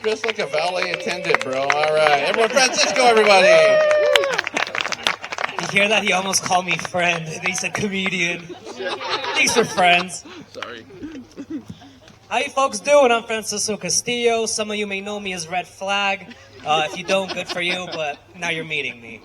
dressed like a valet attendant, bro. All right. Everyone, Francisco, everybody. You hear that? He almost called me friend. He said comedian. Thanks for friends. Sorry. How you folks doing? I'm Francisco Castillo. Some of you may know me as Red Flag. If you don't, good for you, but now you're meeting me.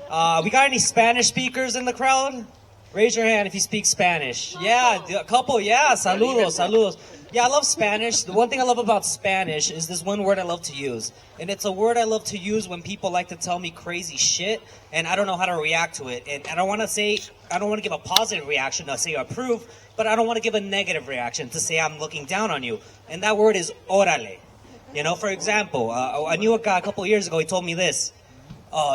We got any Spanish speakers in the crowd? Raise your hand if you speak Spanish. Yeah, a couple, yeah. Saludos, saludos. Yeah, I love Spanish. The one thing I love about Spanish is this one word I love to use. And it's a word I love to use when people like to tell me crazy shit, and I don't know how to react to it. And I don't want to give a positive reaction to say I approve, but I don't want to give a negative reaction to say I'm looking down on you. And that word is órale. You know, for example, I knew a guy a couple of years ago, he told me this.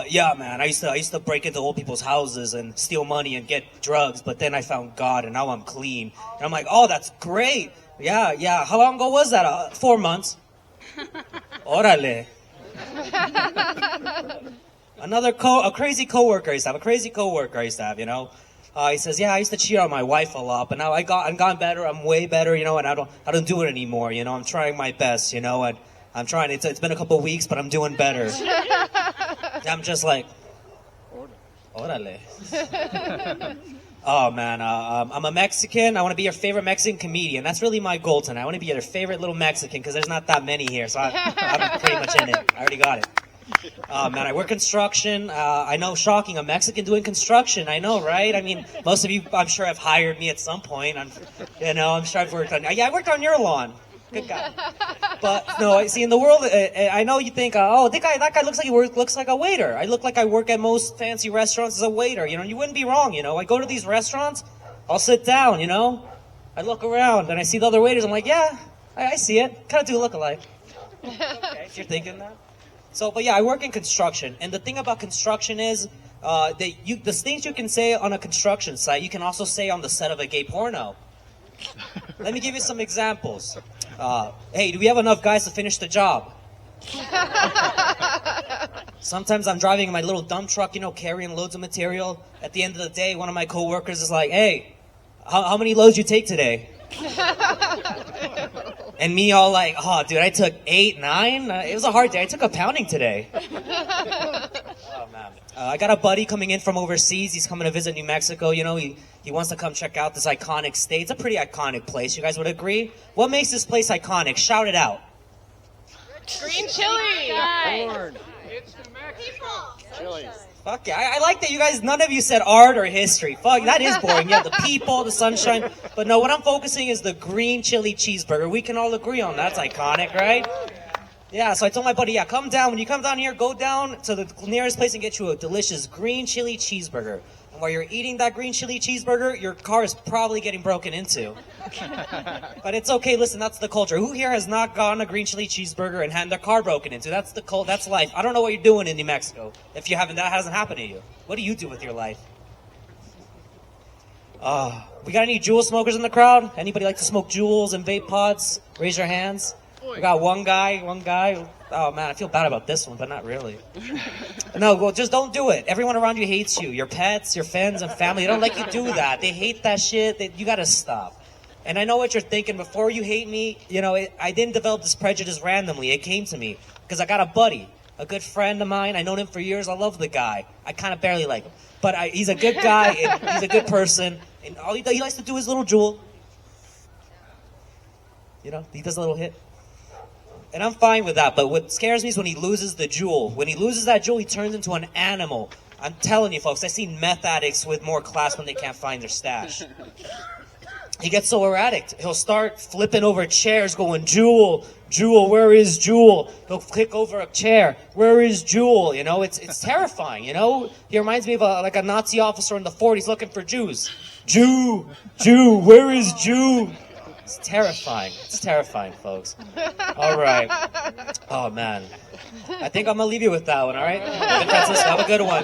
Yeah, man, I used to break into old people's houses and steal money and get drugs, but then I found God and now I'm clean. And I'm like, oh, that's great. Yeah. How long ago was that? 4 months. Órale. A crazy coworker I used to have, you know. He says, yeah, I used to cheat on my wife a lot, but now I'm gotten better. I'm way better, you know, and I don't do it anymore, you know. I'm trying my best, you know, and I'm trying. It's been a couple of weeks, but I'm doing better. I'm just like, órale. Oh, man, I'm a Mexican. I want to be your favorite Mexican comedian. That's really my goal tonight. I want to be your favorite little Mexican because there's not that many here, so I'm pretty much in it. I already got it. Oh, man, I work construction. I know, shocking, a Mexican doing construction. I know, right? I mean, most of you, I'm sure, have hired me at some point. I'm sure I've worked on. Yeah, I worked on your lawn. Good guy. But no, see, in the world, I know you think, that guy looks like a waiter. I look like I work at most fancy restaurants as a waiter. You know, you wouldn't be wrong. You know, I go to these restaurants, I'll sit down. You know, I look around and I see the other waiters. I'm like, yeah, I see it. Kind of do look alike. Okay, if you're thinking that. So, but yeah, I work in construction, and the thing about construction is, the things you can say on a construction site, you can also say on the set of a gay porno. Let me give you some examples. Hey, do we have enough guys to finish the job? Sometimes I'm driving in my little dump truck, you know, carrying loads of material. At the end of the day, one of my coworkers is like, hey, how many loads you take today? And me all like, oh, dude, I took 8, 9. It was a hard day. I took a pounding today. Oh, man. I got a buddy coming in from overseas. He's coming to visit New Mexico. You know, he wants to come check out this iconic state. It's a pretty iconic place. You guys would agree? What makes this place iconic? Shout it out. Green chili. Corn. It's New Mexico. Chili. Fuck yeah. I like that you guys, none of you said art or history. Fuck, that is boring. Yeah, the people, the sunshine. But no, what I'm focusing is the green chili cheeseburger. We can all agree on that's iconic, right? Yeah, so I told my buddy, yeah, come down. When you come down here, go down to the nearest place and get you a delicious green chili cheeseburger. And while you're eating that green chili cheeseburger, your car is probably getting broken into. But it's okay. Listen, that's the culture. Who here has not gotten a green chili cheeseburger and had their car broken into? That's that's life. I don't know what you're doing in New Mexico. If you haven't, that hasn't happened to you. What do you do with your life? We got any Juul smokers in the crowd? Anybody like to smoke Juuls and vape pods? Raise your hands. We got one guy. Oh, man, I feel bad about this one, but not really. No, well, just don't do it. Everyone around you hates you. Your pets, your friends, and family. They don't like you do that. They hate that shit. You got to stop. And I know what you're thinking. Before you hate me, you know, I didn't develop this prejudice randomly. It came to me because I got a buddy, a good friend of mine. I've known him for years. I love the guy. I kind of barely like him. But he's a good guy, and he's a good person. And all he likes to do is little Juul. You know, he does a little hit. And I'm fine with that, but what scares me is when he loses the Juul. When he loses that Juul, he turns into an animal. I'm telling you, folks, I've seen meth addicts with more class when they can't find their stash. He gets so erratic. He'll start flipping over chairs going, Juul, where is Juul? He'll kick over a chair. Where is Juul? You know, it's terrifying, you know? He reminds me of a Nazi officer in the 40s looking for Jews. Jew, where is Jew? It's terrifying. It's terrifying, folks. All right. Oh, man. I think I'm going to leave you with that one, all right? Francisco, have a good one.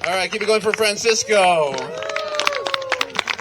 All right, keep it going for Francisco.